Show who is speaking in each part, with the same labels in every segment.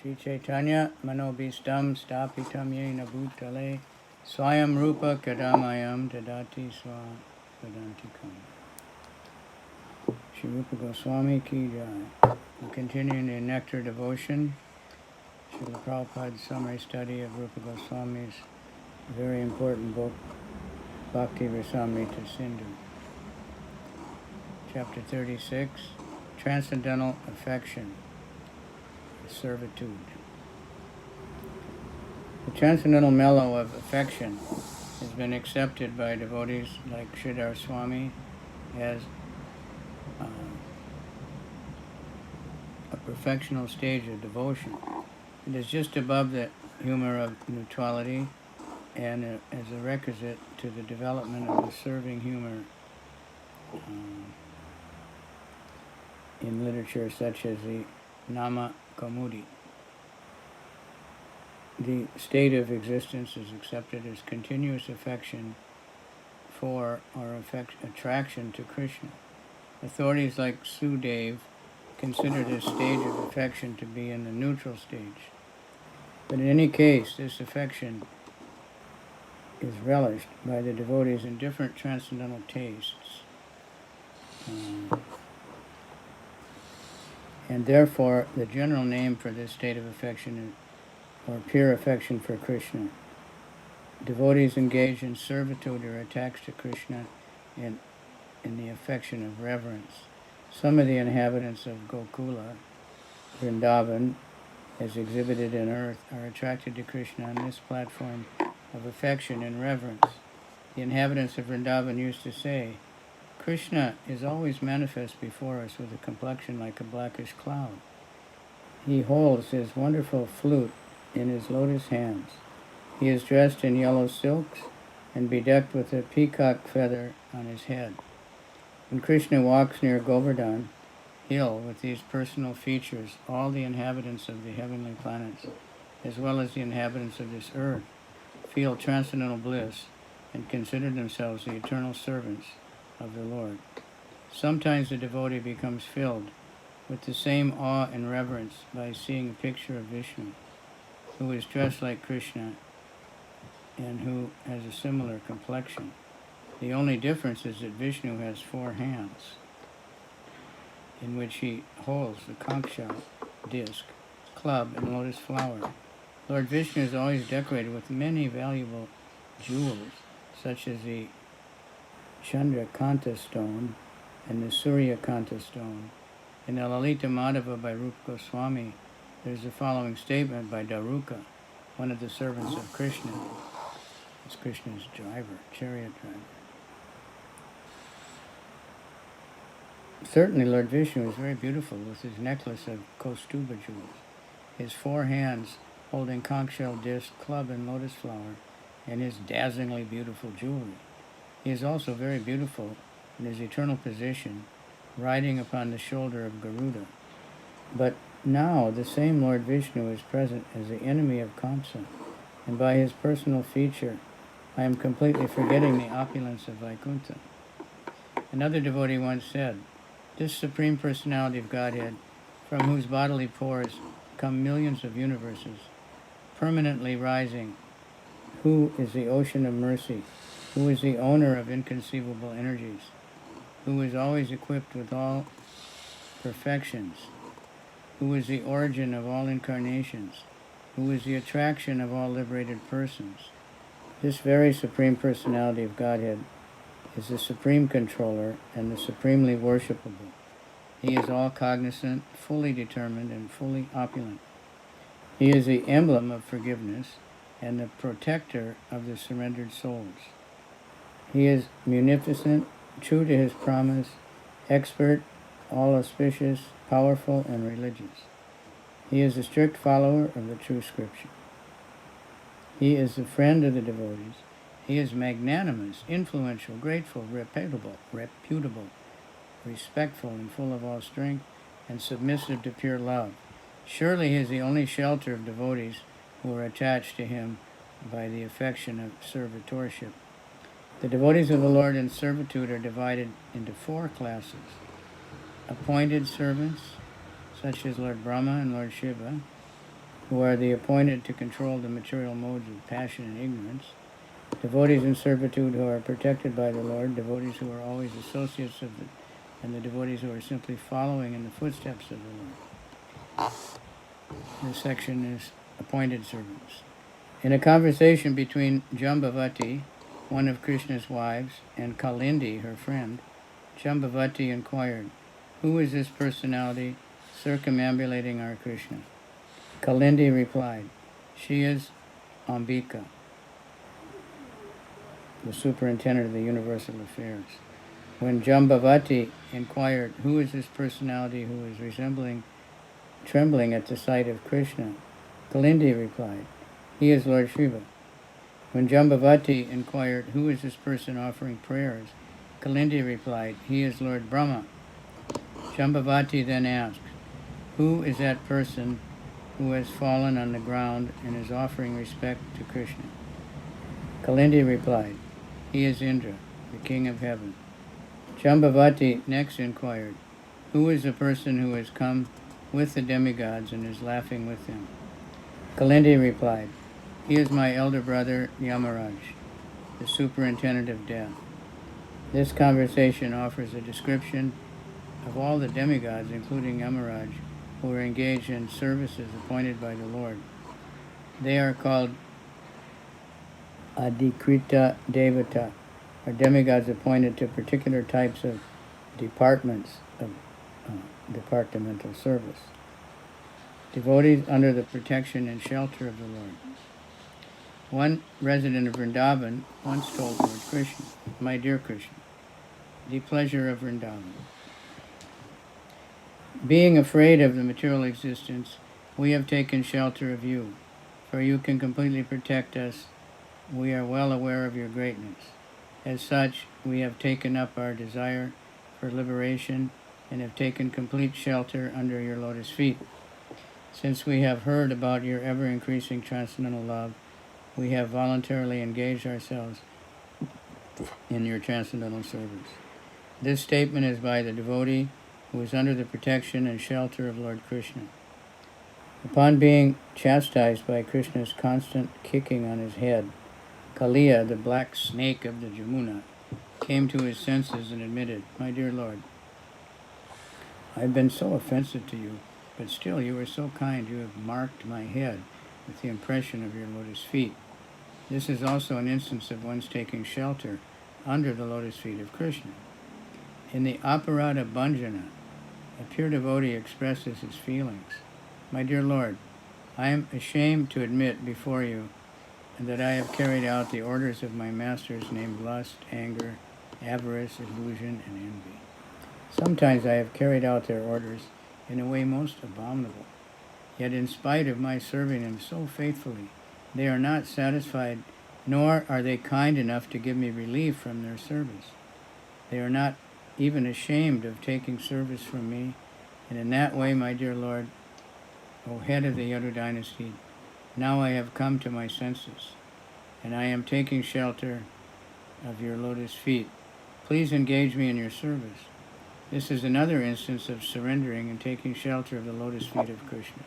Speaker 1: Shri Chaitanya Manobhistam Stapitam Yena Bhutale Swayam Rupa Kadamayam Dadati Swadantikam. Shri Rupa Goswami Ki Jai. We're continuing the Nectar of Devotion, Srila Prabhupada's summary study of Rupa Goswami's very important book, Bhakti Rasamrita Sindhu. Chapter 36, Transcendental Affection, Servitude. The transcendental mellow of affection has been accepted by devotees like Sridhar Swami as a perfectional stage of devotion. It is just above the humor of neutrality and as a requisite to the development of the serving humor in literature such as the Nama Kaumudi. The state of existence is accepted as continuous affection for or attraction to Krishna. Authorities like Sudev consider this stage of affection to be in the neutral stage. But in any case, this affection is relished by the devotees in different transcendental tastes. And therefore, the general name for this state of affection or pure affection for Krishna. Devotees engaged in servitude are attached to Krishna in the affection of reverence. Some of the inhabitants of Gokula, Vrindavan, as exhibited in earth, are attracted to Krishna on this platform of affection and reverence. The inhabitants of Vrindavan used to say, Krishna is always manifest before us with a complexion like a blackish cloud. He holds his wonderful flute in his lotus hands. He is dressed in yellow silks and bedecked with a peacock feather on his head. When Krishna walks near Govardhan hill with these personal features, all the inhabitants of the heavenly planets, as well as the inhabitants of this earth, feel transcendental bliss and consider themselves the eternal servants of the Lord. Sometimes the devotee becomes filled with the same awe and reverence by seeing a picture of Vishnu, who is dressed like Krishna and who has a similar complexion. The only difference is that Vishnu has 4 hands, in which he holds the conch shell, disc, club, and lotus flower. Lord Vishnu is always decorated with many valuable jewels, such as the Chandrakanta stone and the Suryakanta stone. In the Lalita Madhava by Rupa Goswami, there is the following statement by Daruka, one of the servants of Krishna. It's Krishna's driver, chariot driver. Certainly Lord Vishnu is very beautiful with his necklace of Kaustuba jewels, his 4 hands holding conch shell disc, club, and lotus flower, and his dazzlingly beautiful jewelry. He is also very beautiful in his eternal position, riding upon the shoulder of Garuda. But now the same Lord Vishnu is present as the enemy of Kamsa, and by his personal feature, I am completely forgetting the opulence of Vaikuntha. Another devotee once said, this Supreme Personality of Godhead, from whose bodily pores come millions of universes, permanently rising, who is the ocean of mercy, who is the owner of inconceivable energies, who is always equipped with all perfections, who is the origin of all incarnations, who is the attraction of all liberated persons. This very Supreme Personality of Godhead is the supreme controller and the supremely worshipable. He is all cognizant, fully determined, and fully opulent. He is the emblem of forgiveness and the protector of the surrendered souls. He is munificent, true to his promise, expert, all auspicious, powerful, and religious. He is a strict follower of the true scripture. He is the friend of the devotees. He is magnanimous, influential, grateful, reputable, respectful, and full of all strength, and submissive to pure love. Surely he is the only shelter of devotees who are attached to him by the affection of servitorship. The devotees of the Lord in servitude are divided into 4 classes. Appointed servants, such as Lord Brahma and Lord Shiva, who are the appointed to control the material modes of passion and ignorance, devotees in servitude who are protected by the Lord, devotees who are always associates of and the devotees who are simply following in the footsteps of the Lord. This section is appointed servants. In a conversation between Jambavati, one of Krishna's wives, and Kalindi, her friend, Jambavati inquired, "Who is this personality circumambulating our Krishna?" Kalindi replied, "She is Ambika, the superintendent of the universal affairs." When Jambavati inquired, "Who is this personality who is trembling at the sight of Krishna?" Kalindi replied, "He is Lord Shiva." When Jambavati inquired, "Who is this person offering prayers?" Kalindi replied, "He is Lord Brahma." Jambavati then asked, "Who is that person who has fallen on the ground and is offering respect to Krishna?" Kalindi replied, "He is Indra, the king of heaven." Jambavati next inquired, "Who is the person who has come with the demigods and is laughing with them?" Kalindi replied, "He is my elder brother Yamaraj, the superintendent of death." This conversation offers a description of all the demigods, including Yamaraj, who are engaged in services appointed by the Lord. They are called Adhikrita Devata, or demigods appointed to particular types of departments of departmental service. Devotees under the protection and shelter of the Lord. One resident of Vrindavan once told Lord Krishna, "My dear Krishna, the pleasure of Vrindavan. Being afraid of the material existence, we have taken shelter of you, for you can completely protect us. We are well aware of your greatness. As such, we have taken up our desire for liberation and have taken complete shelter under your lotus feet. Since we have heard about your ever-increasing transcendental love, we have voluntarily engaged ourselves in your transcendental service." This statement is by the devotee who is under the protection and shelter of Lord Krishna. Upon being chastised by Krishna's constant kicking on his head, Kaliya, the black snake of the Jamuna, came to his senses and admitted, "My dear Lord, I have been so offensive to you, but still you are so kind. You have marked my head with the impression of your lotus feet." This is also an instance of one's taking shelter under the lotus feet of Krishna. In the Aparada Bhanjana, a pure devotee expresses his feelings. "My dear Lord, I am ashamed to admit before you that I have carried out the orders of my masters named lust, anger, avarice, illusion, and envy. Sometimes I have carried out their orders in a way most abominable. Yet in spite of my serving them so faithfully, they are not satisfied, nor are they kind enough to give me relief from their service. They are not even ashamed of taking service from me, and in that way, my dear Lord, O head of the Yadu dynasty, now I have come to my senses, and I am taking shelter of your lotus feet. Please engage me in your service." This is another instance of surrendering and taking shelter of the lotus feet of Krishna.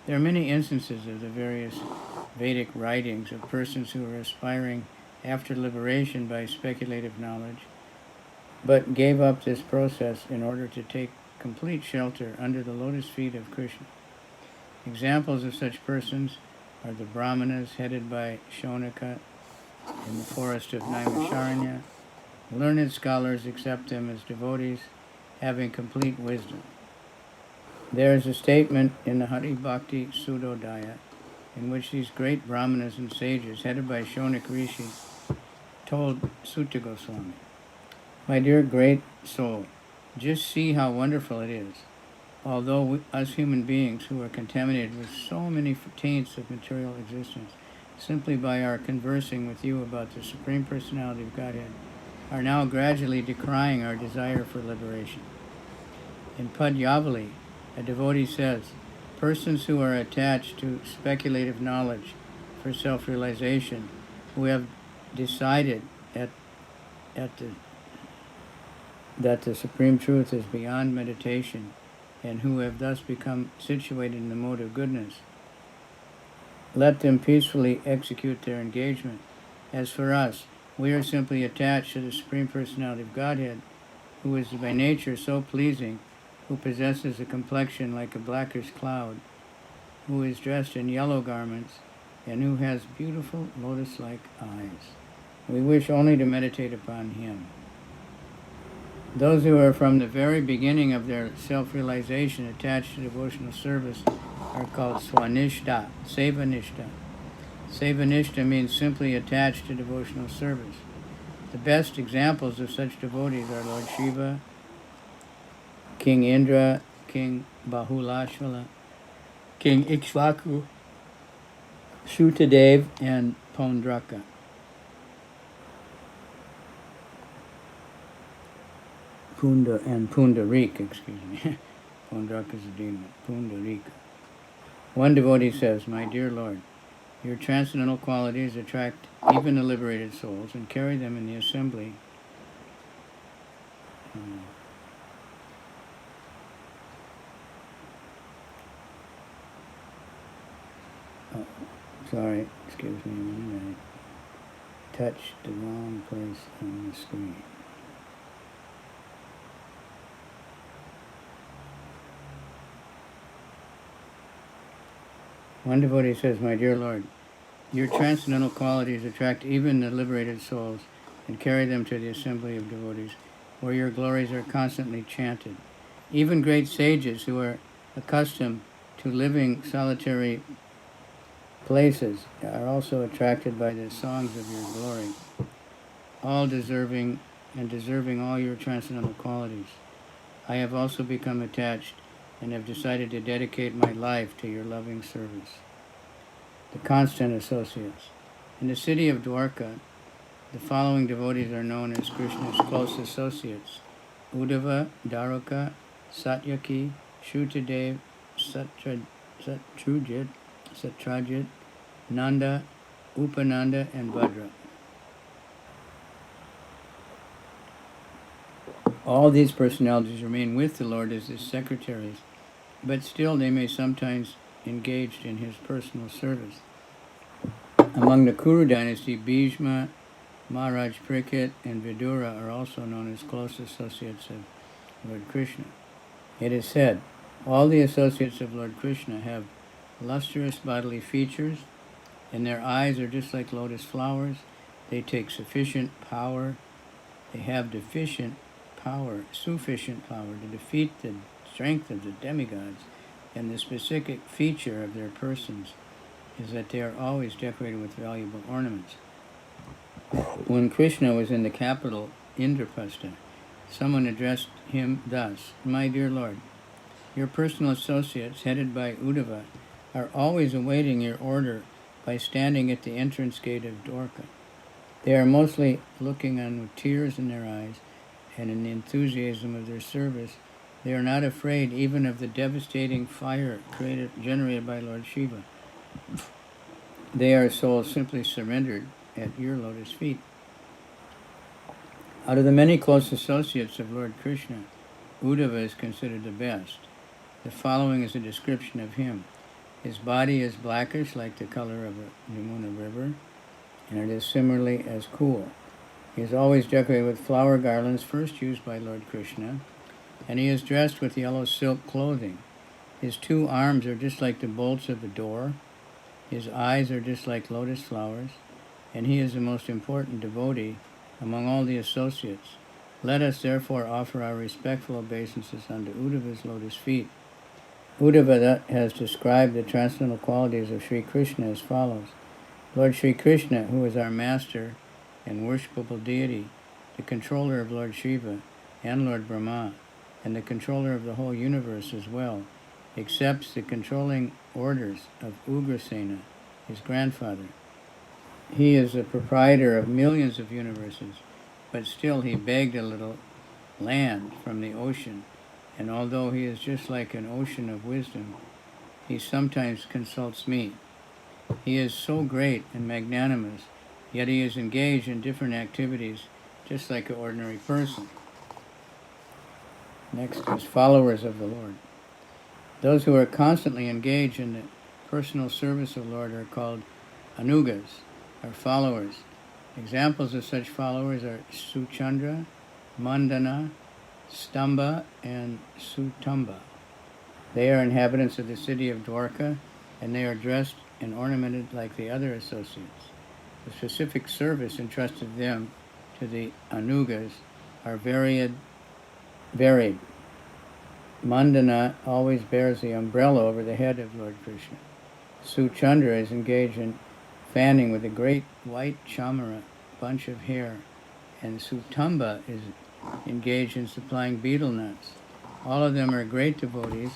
Speaker 1: There are many instances of the various Vedic writings of persons who are aspiring after liberation by speculative knowledge, but gave up this process in order to take complete shelter under the lotus feet of Krishna. Examples of such persons are the Brahmanas headed by Shonaka in the forest of Naimisharanya. Learned scholars accept them as devotees having complete wisdom. There is a statement in the Hari Bhakti Sudodaya in which these great Brahmanas and sages, headed by Shonak Rishi, told Sutta Goswami, "My dear great soul, just see how wonderful it is. Although us human beings who are contaminated with so many taints of material existence, simply by our conversing with you about the Supreme Personality of Godhead, are now gradually decrying our desire for liberation." In Padyavali, a devotee says, "Persons who are attached to speculative knowledge for self-realization, who have decided that the Supreme Truth is beyond meditation, and who have thus become situated in the mode of goodness, let them peacefully execute their engagement. As for us, we are simply attached to the Supreme Personality of Godhead, who is by nature so pleasing, who possesses a complexion like a blackish cloud, who is dressed in yellow garments, and who has beautiful lotus-like eyes. We wish only to meditate upon him. Those who are from the very beginning of their self-realization attached to devotional service are called Swanishta, Sevanishta. Sevanishta means simply attached to devotional service. The best examples of such devotees are Lord Shiva, King Indra, King Bahulashvala, King Ikshvaku, Shutadev, and Pondraka. Pundarik, excuse me. Pondraka is a demon. Pundarika. One devotee says, "My dear Lord, your transcendental qualities attract even the liberated souls and carry them in the assembly." Sorry, excuse me a minute. I touched the wrong place on the screen. One devotee says, "My dear Lord, your transcendental qualities attract even the liberated souls and carry them to the assembly of devotees, where your glories are constantly chanted. Even great sages who are accustomed to living solitary places are also attracted by the songs of your glory, all deserving all your transcendental qualities. I have also become attached and have decided to dedicate my life to your loving service." The constant associates. In the city of Dwarka, the following devotees are known as Krishna's close associates: Uddhava, Daruka, Satyaki, Shutadev, Satrajit, Nanda, Upananda, and Bhadra. All these personalities remain with the Lord as his secretaries, but still they may sometimes engage in his personal service. Among the Kuru dynasty, Bhishma, Maharaj Parikshit, and Vidura are also known as close associates of Lord Krishna. It is said, all the associates of Lord Krishna have lustrous bodily features, and their eyes are just like lotus flowers. They take sufficient power. They have sufficient power to defeat the strength of the demigods, and the specific feature of their persons is that they are always decorated with valuable ornaments. When Krishna was in the capital, Indraprastha, someone addressed him thus: "My dear Lord, your personal associates, headed by Uddhava, are always awaiting your order by standing at the entrance gate of Dwarka. They are mostly looking on with tears in their eyes, and in the enthusiasm of their service, they are not afraid even of the devastating fire generated by Lord Shiva. They are souls simply surrendered at your lotus feet." Out of the many close associates of Lord Krishna, Uddhava is considered the best. The following is a description of him. His body is blackish like the color of a Yamuna river, and it is similarly as cool. He is always decorated with flower garlands first used by Lord Krishna, and he is dressed with yellow silk clothing. His two arms are just like the bolts of a door. His eyes are just like lotus flowers, and he is the most important devotee among all the associates. Let us therefore offer our respectful obeisances unto Uddhava's lotus feet. Uddhava has described the transcendental qualities of Sri Krishna as follows: Lord Sri Krishna, who is our master and worshipable deity, the controller of Lord Shiva and Lord Brahma, and the controller of the whole universe as well, accepts the controlling orders of Ugrasena, his grandfather. He is the proprietor of millions of universes, but still he begged a little land from the ocean, and although he is just like an ocean of wisdom, he sometimes consults me. He is so great and magnanimous, yet he is engaged in different activities just like an ordinary person. Next is followers of the Lord. Those who are constantly engaged in the personal service of the Lord are called anugas, or followers. Examples of such followers are Suchandra, Mandana, Stamba, and Sutamba. They are inhabitants of the city of Dwarka, and they are dressed and ornamented like the other associates. The specific service entrusted them to the anugas are varied. Mandana always bears the umbrella over the head of Lord Krishna. Suchandra is engaged in fanning with a great white chamara bunch of hair, and Sutamba is engaged in supplying betel nuts. All of them are great devotees,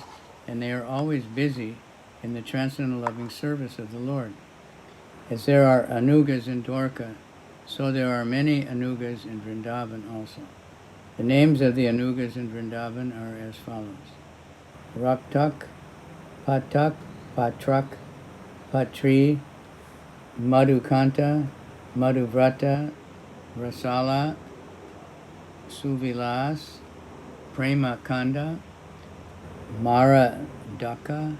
Speaker 1: and they are always busy in the transcendental loving service of the Lord. As there are anugas in Dwarka, so there are many anugas in Vrindavan also. The names of the anugas in Vrindavan are as follows: Raktak, Patak, Patrak, Patri, Madhukanta, Madhuvrata, Rasala, Suvilas, Prema Kanda, Mara Daka,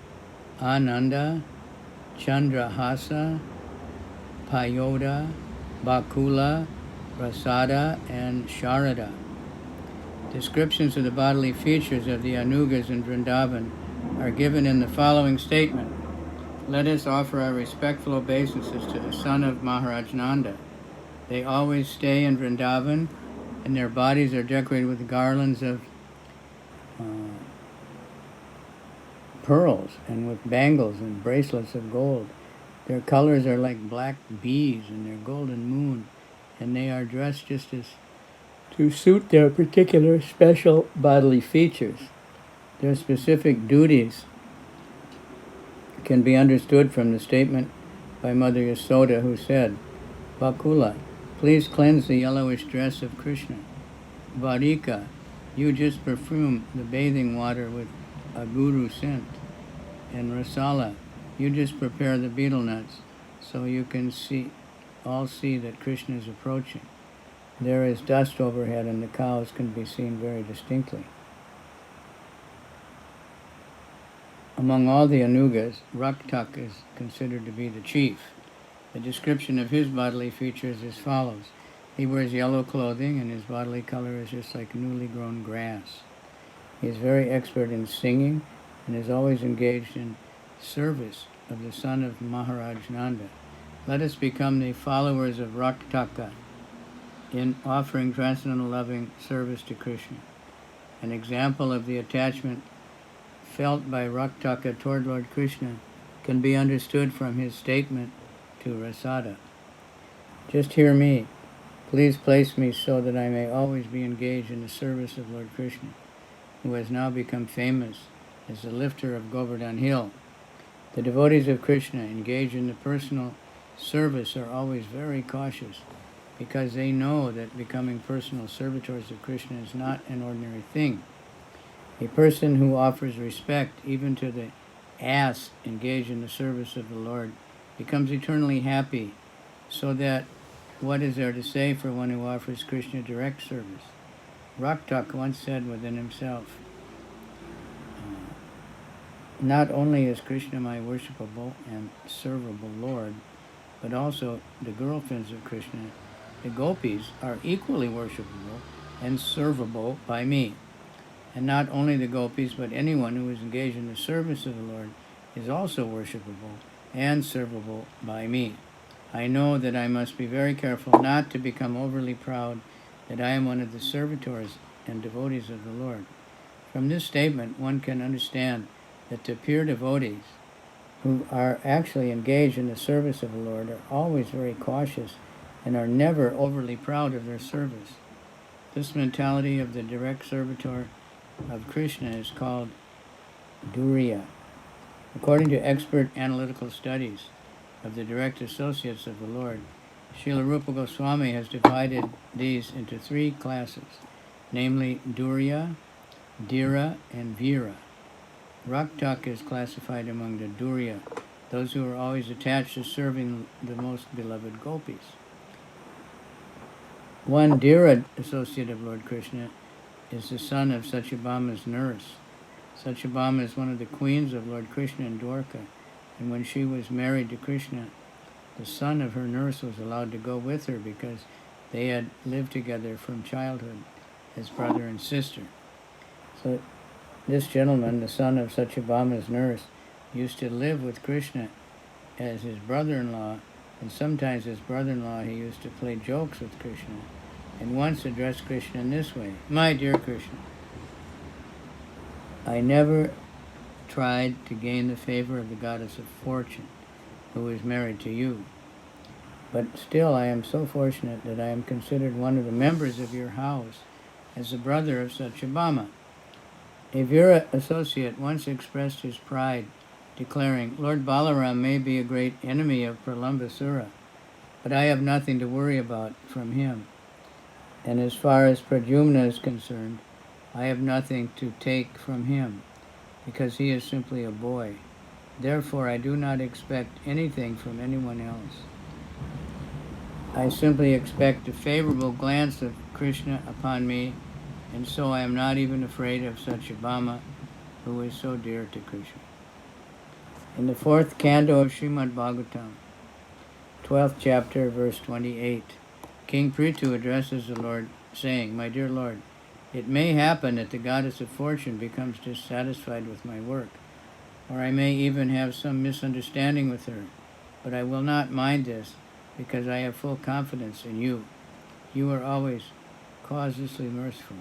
Speaker 1: Ananda, Chandrahasa, Payoda, Bakula, Rasada, and Sharada. Descriptions of the bodily features of the anugas in Vrindavan are given in the following statement. Let us offer our respectful obeisances to the son of Maharaj Nanda. They always stay in Vrindavan, and their bodies are decorated with garlands of pearls and with bangles and bracelets of gold. Their colors are like black bees in their golden moon, and they are dressed just as to suit their particular special bodily features. Their specific duties can be understood from the statement by Mother Yasoda, who said, Bakula, please cleanse the yellowish dress of Krishna. Varika, you just perfume the bathing water with a guru scent. And Rasala, you just prepare the betel nuts so you can all see that Krishna is approaching. There is dust overhead, and the cows can be seen very distinctly. Among all the anugas, Raktak is considered to be the chief. The description of his bodily features is as follows. He wears yellow clothing, and his bodily color is just like newly grown grass. He is very expert in singing, and is always engaged in service of the son of Maharaj Nanda. Let us become the followers of Raktaka in offering transcendental loving service to Krishna. An example of the attachment felt by Raktaka toward Lord Krishna can be understood from his statement to Rasada. Just hear me. Please place me so that I may always be engaged in the service of Lord Krishna, who has now become famous as the lifter of Govardhan Hill. The devotees of Krishna engaged in the personal service are always very cautious, because they know that becoming personal servitors of Krishna is not an ordinary thing. A person who offers respect even to the ass engaged in the service of the Lord becomes eternally happy, so that what is there to say for one who offers Krishna direct service? Raktak once said within himself, not only is Krishna my worshipable and servable Lord, but also the girlfriends of Krishna, the gopis, are equally worshipable and servable by me. And not only the gopis, but anyone who is engaged in the service of the Lord is also worshipable and servable by me. I know that I must be very careful not to become overly proud that I am one of the servitors and devotees of the Lord. From this statement, one can understand that the pure devotees who are actually engaged in the service of the Lord are always very cautious and are never overly proud of their service. This mentality of the direct servitor of Krishna is called Duriya. According to expert analytical studies of the direct associates of the Lord, Srila Rupa Goswami has divided these into three classes, namely Duriya, Dhira, and Vira. Raktak is classified among the Duriya, those who are always attached to serving the most beloved gopis. One Dhira associate of Lord Krishna is the son of Satyabhama's nurse. Satyabhama is one of the queens of Lord Krishna in Dwarka, And when she was married to Krishna, the son of her nurse was allowed to go with her because they had lived together from childhood as brother and sister. So this gentleman, the son of Satyabhama's nurse, used to live with Krishna as his brother-in-law, and sometimes his brother-in-law, he used to play jokes with Krishna, and once addressed Krishna in this way: "My dear Krishna, I never tried to gain the favor of the goddess of fortune, who is married to you. But still I am so fortunate that I am considered one of the members of your house as the brother of Satyabhama. A Vira associate once expressed his pride, declaring, 'Lord Balaram may be a great enemy of Pralambasura, but I have nothing to worry about from him. And as far as Pradyumna is concerned, I have nothing to take from him, because he is simply a boy. Therefore, I do not expect anything from anyone else. I simply expect a favorable glance of Krishna upon me, and so I am not even afraid of Satyabhama, who is so dear to Krishna.'" In the fourth canto of Srimad Bhagavatam, 12th chapter, verse 28, King Prithu addresses the Lord, saying, "My dear Lord, it may happen that the goddess of fortune becomes dissatisfied with my work, or I may even have some misunderstanding with her, but I will not mind this, because I have full confidence in you. You are always causelessly merciful."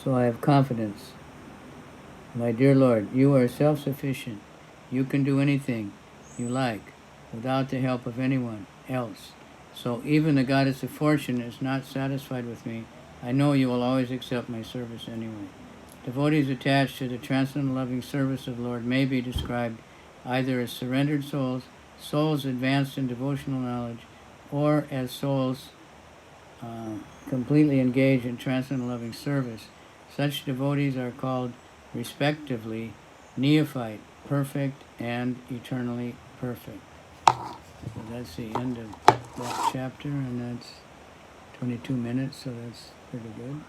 Speaker 1: So I have confidence. My dear Lord, you are self-sufficient. You can do anything you like without the help of anyone else. So even the goddess of fortune is not satisfied with me. I know you will always accept my service anyway. Devotees attached to the transcendental loving service of the Lord may be described either as surrendered souls, souls advanced in devotional knowledge, or as souls completely engaged in transcendental loving service. Such devotees are called, respectively, neophyte, perfect, and eternally perfect. So that's the end of that chapter, and that's 22 minutes, so that's pretty good.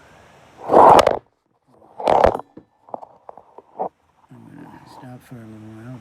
Speaker 1: I'm going to stop for a little while.